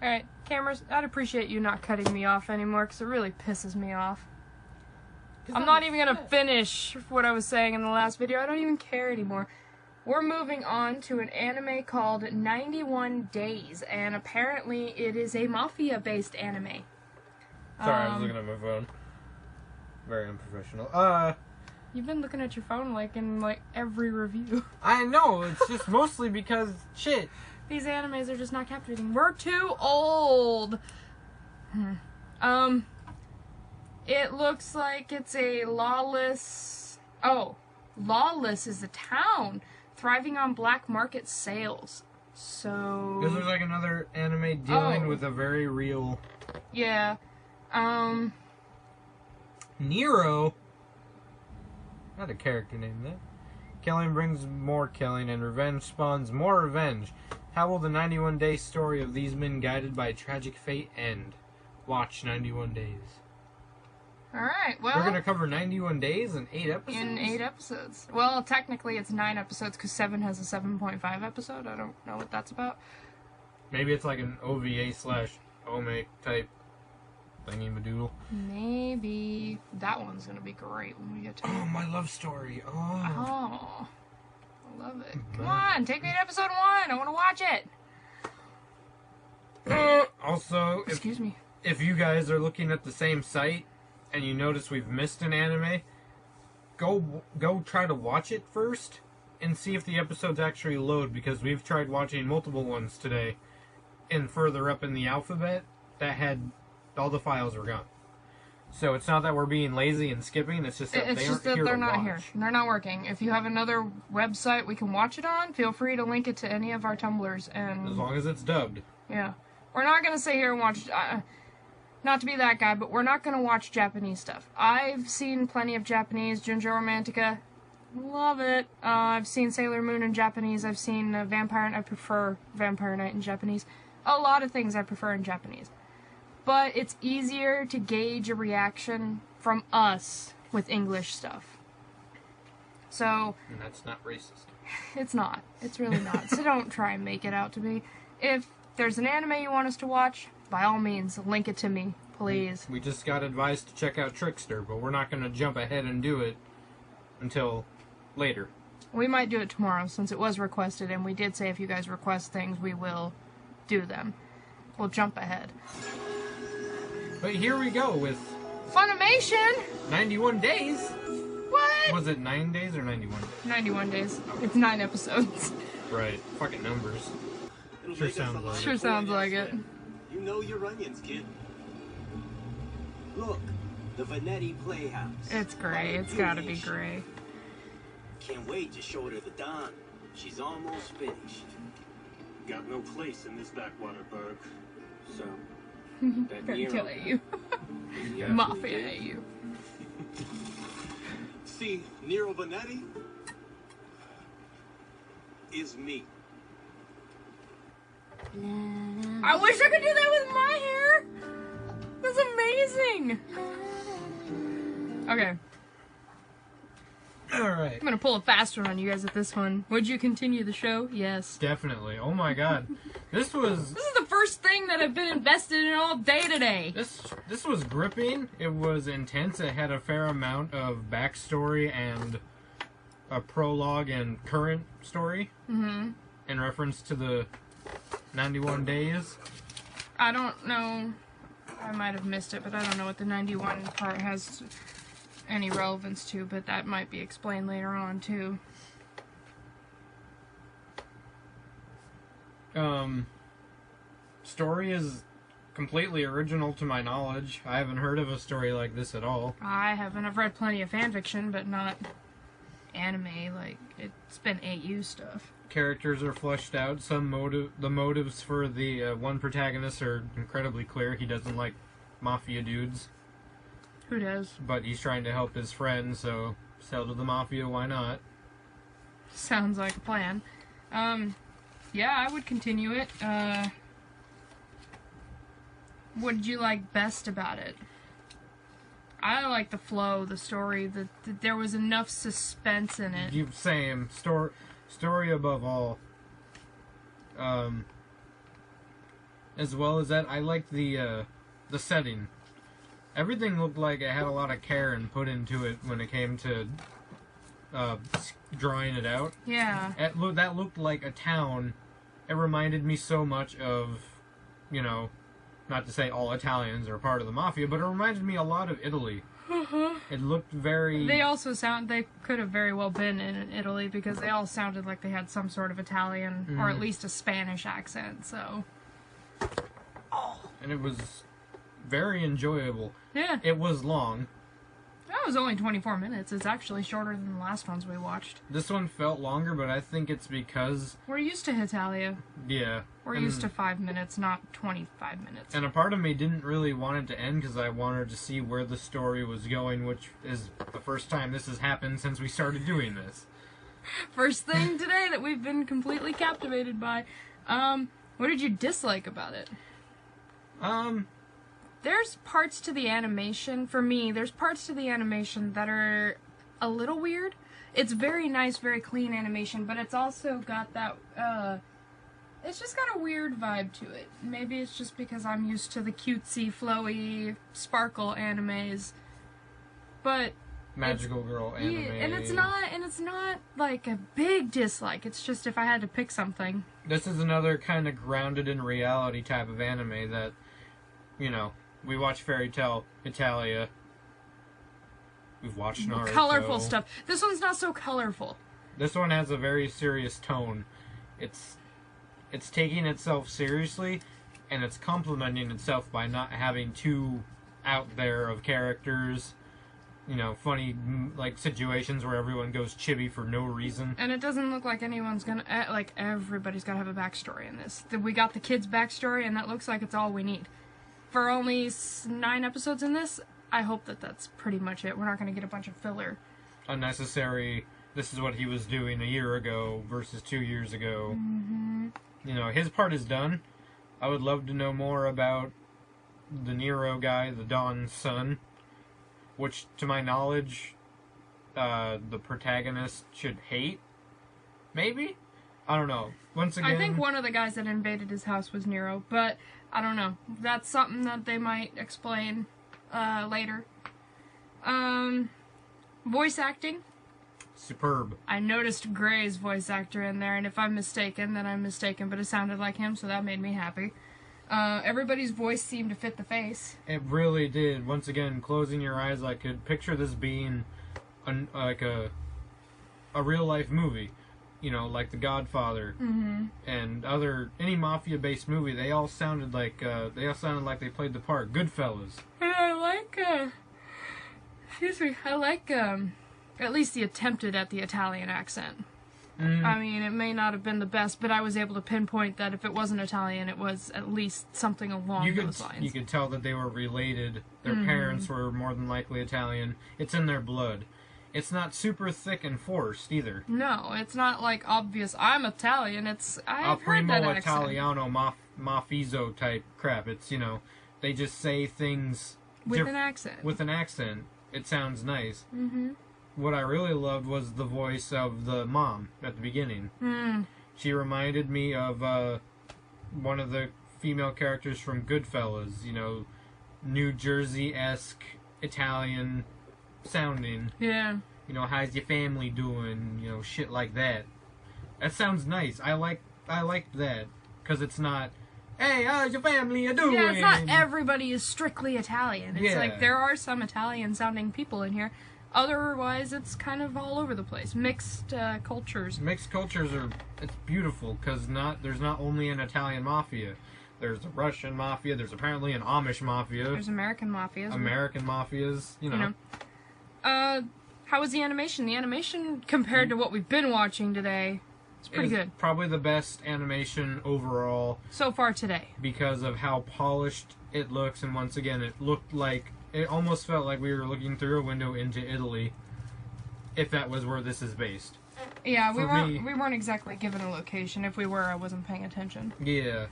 Alright, cameras, I'd appreciate you not cutting me off anymore, because it really pisses me off. I'm not even gonna finish what I was saying in the last video. I don't even care anymore. We're moving on to an anime called 91 Days, and apparently it is a mafia-based anime. Sorry, I was looking at my phone. Very unprofessional. You've been looking at your phone, like, in, like, every review. I know, it's just mostly because, shit. These animes are just not captivating. We're too old! It looks like it's a lawless... Oh, lawless is a town thriving on black market sales. So... This looks like another anime dealing with a very real... Yeah. Nero? Not a character name, that. Killing brings more killing, and revenge spawns more revenge. How will the 91-day story of these men guided by tragic fate end? Watch 91 Days. Alright, well... We're gonna cover 91 days in 8 episodes? In 8 episodes. Well, technically it's 9 episodes, because 7 has a 7.5 episode. I don't know what that's about. Maybe it's like an OVA/OMA type thingy-madoodle. Maybe. That one's gonna be great when we get to it. Oh, my love story. Oh. I love it. Come on, take me to episode 1. I want to watch it. Also, Excuse me. If you guys are looking at the same site and you notice we've missed an anime, go try to watch it first and see if the episodes actually load, because we've tried watching multiple ones today, and further up in the alphabet that had all the files were gone. So it's not that we're being lazy and skipping, it's just that they're not here. They're not working. If you have another website we can watch it on, feel free to link it to any of our Tumblrs. And as long as it's dubbed. Yeah. We're not going to sit here and watch... not to be that guy, but we're not going to watch Japanese stuff. I've seen plenty of Japanese. Junjo Romantica. Love it. I've seen Sailor Moon in Japanese. I've seen Vampire Knight. I prefer Vampire Knight in Japanese. A lot of things I prefer in Japanese. But it's easier to gauge a reaction from us with English stuff. So... And that's not racist. It's not. It's really not. So don't try and make it out to be. If there's an anime you want us to watch, by all means, link it to me, please. We just got advice to check out Trickster, but we're not going to jump ahead and do it until later. We might do it tomorrow, since it was requested, and we did say if you guys request things, we will do them. We'll jump ahead. But here we go with... Funimation! 91 days? What? Was it 9 days or 91? 91 days. It's 9 episodes. Right. Fucking numbers. Sure sounds like it. Sure sounds like it. You know your onions, kid. Look, the Vanetti Playhouse. It's gray. It's gotta be gray. Can't wait to show it to the Don. She's almost finished. Got no place in this backwater burg. So, that Gonna Nero kill guy. you. Yeah, Mafia at you. See, Nero Vanetti is me. I wish I could do that with my hair! That's amazing! Okay. Alright. I'm gonna pull a fast one on you guys at this one. Would you continue the show? Yes. Definitely. Oh my god. This was... This is the first thing that I've been invested in all day today. This was gripping. It was intense. It had a fair amount of backstory and a prologue and current story. Mm-hmm. In reference to the 91 days. I don't know. I might have missed it, but I don't know what the 91 part has any relevance to, but that might be explained later on, too. Story is completely original to my knowledge. I haven't heard of a story like this at all. I haven't. I've read plenty of fanfiction, but not anime. Like, it's been AU stuff. Characters are fleshed out. The motives for the one protagonist are incredibly clear. He doesn't like mafia dudes. Who does? But he's trying to help his friend, so sell to the mafia, why not? Sounds like a plan. Yeah, I would continue it. What did you like best about it? I like the flow, the story, there was enough suspense in it. You same. Story above all. As well as that, I liked the setting. Everything looked like it had a lot of care and put into it when it came to drawing it out. Yeah. That looked like a town. It reminded me so much of, you know, not to say all Italians are part of the mafia, but it reminded me a lot of Italy. It looked very... They could have very well been in Italy because they all sounded like they had some sort of Italian or at least a Spanish accent, so... And it was very enjoyable. Yeah. It was long. That was only 24 minutes. It's actually shorter than the last ones we watched. This one felt longer, but I think it's because... We're used to Italia. Yeah. We're used to 5 minutes, not 25 minutes. And a part of me didn't really want it to end because I wanted to see where the story was going, which is the first time this has happened since we started doing this. First thing today that we've been completely captivated by. What did you dislike about it? There's parts to the animation, for me, there's parts to the animation that are a little weird. It's very nice, very clean animation, but it's also got that, it's just got a weird vibe to it. Maybe it's just because I'm used to the cutesy, flowy, sparkle animes, but... Magical girl anime. Yeah, and it's not like a big dislike, it's just if I had to pick something. This is another kind of grounded in reality type of anime that, you know, we watch Fairy Tale Italia. We've watched Naruto. Colorful stuff. This one's not so colorful. This one has a very serious tone. It's taking itself seriously, and it's complimenting itself by not having too out there of characters. You know, funny, like, situations where everyone goes chibi for no reason. And it doesn't look like anyone's gonna, like, everybody's gotta have a backstory in this. We got the kid's backstory, and that looks like it's all we need. For only 9 episodes in this, I hope that that's pretty much it. We're not gonna get a bunch of filler. Unnecessary, this is what he was doing a year ago versus 2 years ago. Mm-hmm. You know, his part is done. I would love to know more about the Nero guy, the Don's son. Which, to my knowledge, the protagonist should hate. Maybe? I don't know. Once again... I think one of the guys that invaded his house was Nero, but I don't know. That's something that they might explain later. Voice acting. Superb. I noticed Gray's voice actor in there, and if I'm mistaken, then I'm mistaken, but it sounded like him, so that made me happy. Everybody's voice seemed to fit the face. It really did. Once again, closing your eyes, I could picture this being like a real-life movie. You know, like The Godfather and any mafia-based movie. They all sounded like they played the part. Goodfellas. And I like, at least the attempted at the Italian accent. I mean, it may not have been the best, but I was able to pinpoint that if it wasn't Italian, it was at least something along those lines. You could tell that they were related. Their parents were more than likely Italian. It's in their blood. It's not super thick and forced, either. No, it's not like obvious, I'm Italian. I've heard primo that accent. Italiano mafioso type crap. It's, you know, they just say things... With an accent. With an accent. It sounds nice. Mm-hmm. What I really loved was the voice of the mom at the beginning. She reminded me of one of the female characters from Goodfellas, you know, New Jersey-esque Italian sounding. Yeah. You know, how's your family doing? You know, shit like that. That sounds nice. I like that, because it's not, hey, how's your family doing? Yeah, it's not everybody is strictly Italian. It's Yeah. like there are some Italian-sounding people in here. Otherwise, it's kind of all over the place. Mixed cultures. Mixed cultures it's beautiful, because there's not only an Italian mafia. There's a Russian mafia, there's apparently an Amish mafia. There's American mafias. American mafias, you know. How was the animation? The animation, compared to what we've been watching today, it's pretty good. Probably the best animation overall. So far today. Because of how polished it looks, and once again, it almost felt like we were looking through a window into Italy, if that was where this is based. Yeah, we weren't exactly given a location. If we were, I wasn't paying attention. Yeah.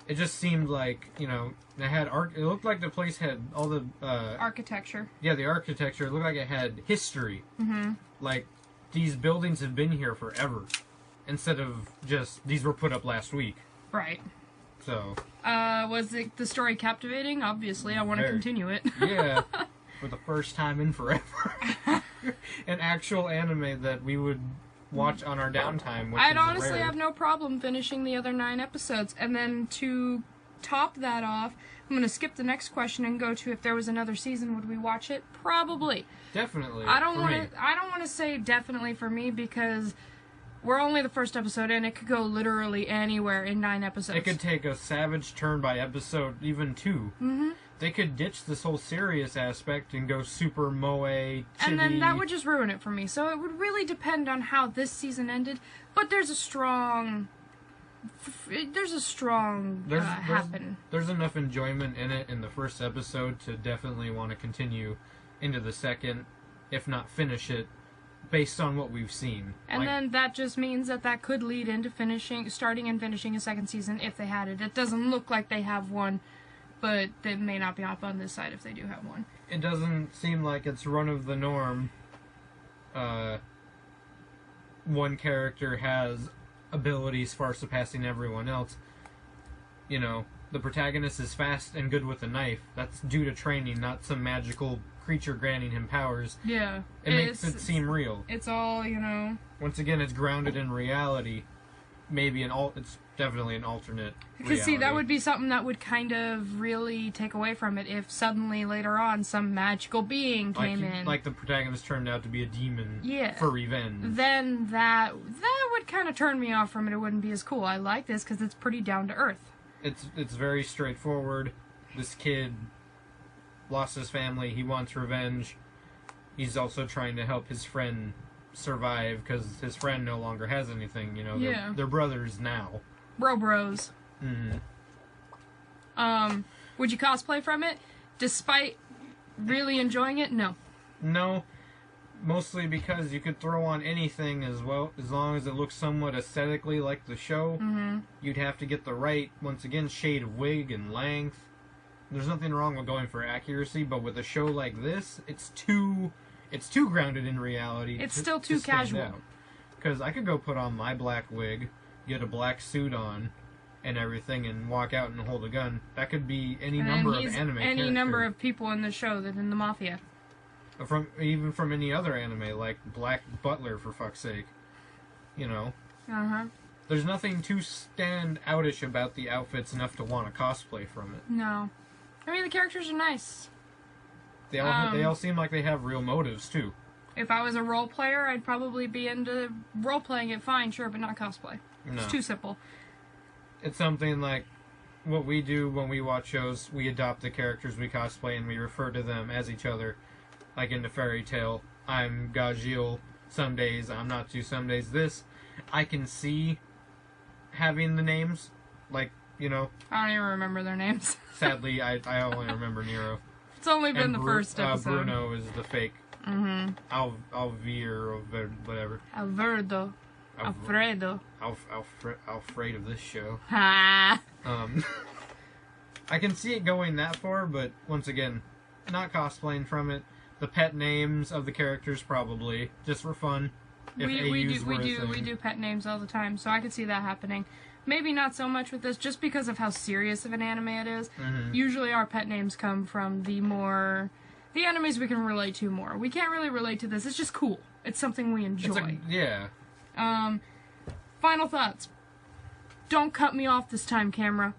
It just seemed like, you know, it looked like the place had all the... architecture. Yeah, the architecture. It looked like it had history. Mm-hmm. Like, these buildings have been here forever. Instead of just, these were put up last week. Right. So. Was the story captivating? Obviously, I want to continue it. Yeah. For the first time in forever. An actual anime that we would watch on our downtime. Which I'd is honestly rare. have no problem finishing the other 9 episodes. And then to top that off, I'm going to skip the next question and go to if there was another season, would we watch it? Probably. Definitely. I don't want to say definitely for me because we're only the first episode and it could go literally anywhere in 9 episodes. It could take a savage turn by episode even 2. Mm-hmm. They could ditch this whole serious aspect and go super moe, chibi. And then that would just ruin it for me. So it would really depend on how this season ended. But there's a strong happen. There's enough enjoyment in it in the first episode to definitely want to continue into the second, if not finish it, based on what we've seen. And then that just means that could lead into starting and finishing a second season if they had it. It doesn't look like they have one, but they may not be off on this side if they do have one. It doesn't seem like it's run of the norm. One character has abilities far surpassing everyone else. You know, the protagonist is fast and good with a knife. That's due to training, not some magical creature granting him powers. Yeah. It makes it seem real. It's all, you know... Once again, it's grounded in reality. Maybe it's definitely an alternate Because, see, that would be something that would kind of really take away from it if suddenly later on some magical being came in. Like the protagonist turned out to be a demon for revenge. Then that would kind of turn me off from it. It wouldn't be as cool. I like this because it's pretty down to earth. It's very straightforward. This kid lost his family. He wants revenge. He's also trying to help his friend survive because his friend no longer has anything. You know, they're brothers now. Bros. Mm-hmm. Would you cosplay from it? Despite really enjoying it? No. No. Mostly because you could throw on anything as well, as long as it looks somewhat aesthetically like the show. Mm-hmm. You'd have to get the right, once again, shade of wig and length. There's nothing wrong with going for accuracy, but with a show like this, it's too grounded in reality. It's still too casual. Because I could go put on my black wig, get a black suit on, and everything, and walk out and hold a gun. That could be any number of anime characters. Number of people in the show that in the Mafia. Even from any other anime, like Black Butler, for fuck's sake. You know? Uh-huh. There's nothing too stand-outish about the outfits enough to want to cosplay from it. No. I mean, the characters are nice. They all seem like they have real motives, too. If I was a role player, I'd probably be into role-playing it fine, sure, but not cosplay. No. It's too simple. It's something like what we do when we watch shows. We adopt the characters we cosplay and we refer to them as each other. Like in the Fairy Tale, I'm Gajil some days, I'm Natsu some days. This, I can see having the names, like, you know. I don't even remember their names. Sadly, I only remember Nero. It's only been the first episode. Bruno is the fake. Mm-hmm. Alvir or whatever. Alfredo. Afraid of this show. Ha! I can see it going that far, but once again, not cosplaying from it. The pet names of the characters probably just for fun. If we do pet names all the time, so I could see that happening. Maybe not so much with this, just because of how serious of an anime it is. Mm-hmm. Usually our pet names come from the animes we can relate to more. We can't really relate to this. It's just cool. It's something we enjoy. Yeah. Final thoughts. Don't cut me off this time, camera.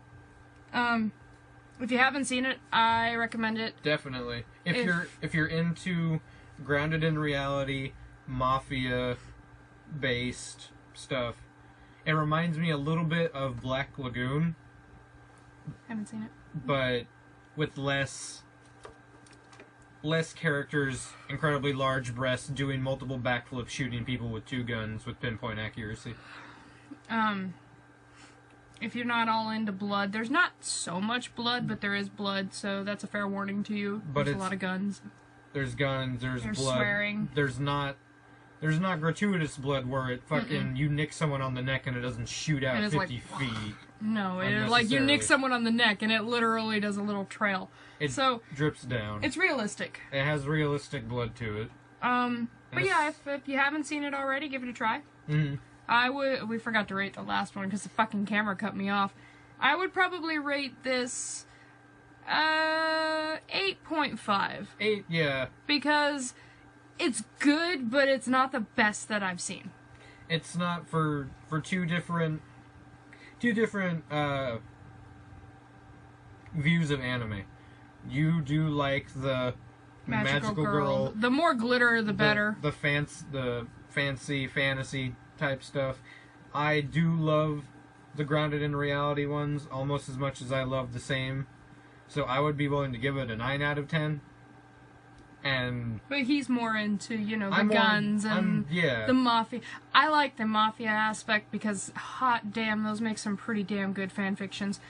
If you haven't seen it, I recommend it. Definitely. If you're into grounded in reality, mafia based stuff, it reminds me a little bit of Black Lagoon. Haven't seen it. But with less characters, incredibly large breasts, doing multiple backflips, shooting people with 2 guns with pinpoint accuracy. If you're not all into blood, there's not so much blood, but there is blood, so that's a fair warning to you. But there's a lot of guns. There's guns, there's blood. Swearing. There's not gratuitous blood where it fucking, you nick someone on the neck and it doesn't shoot out 50 feet. No, it like you nick someone on the neck and it literally does a little trail. It drips down. It's realistic. It has realistic blood to it. But yeah, if you haven't seen it already, give it a try. Mm-hmm. We forgot to rate the last one because the fucking camera cut me off. I would probably rate this 8.5. 8, yeah. Because it's good, but it's not the best that I've seen. It's not for two different views of anime. You do like the magical girl. The more glitter, the better. The fancy fantasy type stuff. I do love the grounded in reality ones almost as much as I love the same. So I would be willing to give it a 9 out of 10. But he's more into, the guns and yeah. the mafia. I like the mafia aspect because, hot damn, those make some pretty damn good fan fictions.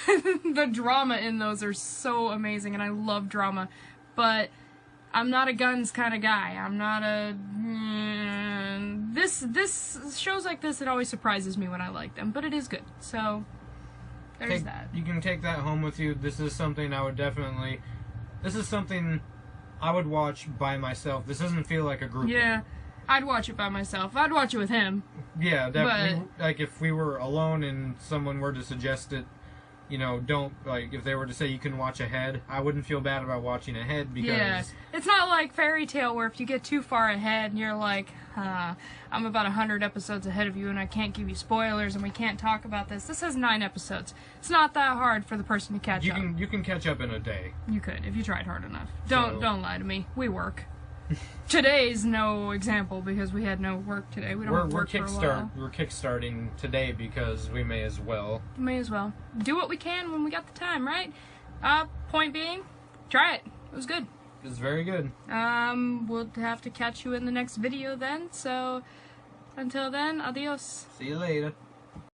The drama in those are so amazing, and I love drama. But I'm not a guns kind of guy. I'm not a... This shows like this, it always surprises me when I like them, but it is good. So, there's that. You can take that home with you. This is something I would definitely... This is something I would watch by myself. This doesn't feel like a group. Yeah, I'd watch it by myself. I'd watch it with him. Yeah, definitely. Like, if we were alone and someone were to suggest it, don't, like, if they were to say you can watch ahead, I wouldn't feel bad about watching ahead because... Yeah, it's not like Fairy Tail where if you get too far ahead and you're like, I'm about 100 episodes ahead of you and I can't give you spoilers and we can't talk about this. This has 9 episodes. It's not that hard for the person to catch up. You can catch up in a day. You could, if you tried hard enough. Don't lie to me. We work. Today's no example because we had no work today. We don't have work for a while. We're kickstarting today because we may as well. May as well. Do what we can when we got the time, right? Point being, try it. It was good. It was very good. We'll have to catch you in the next video then, so until then, adios. See you later.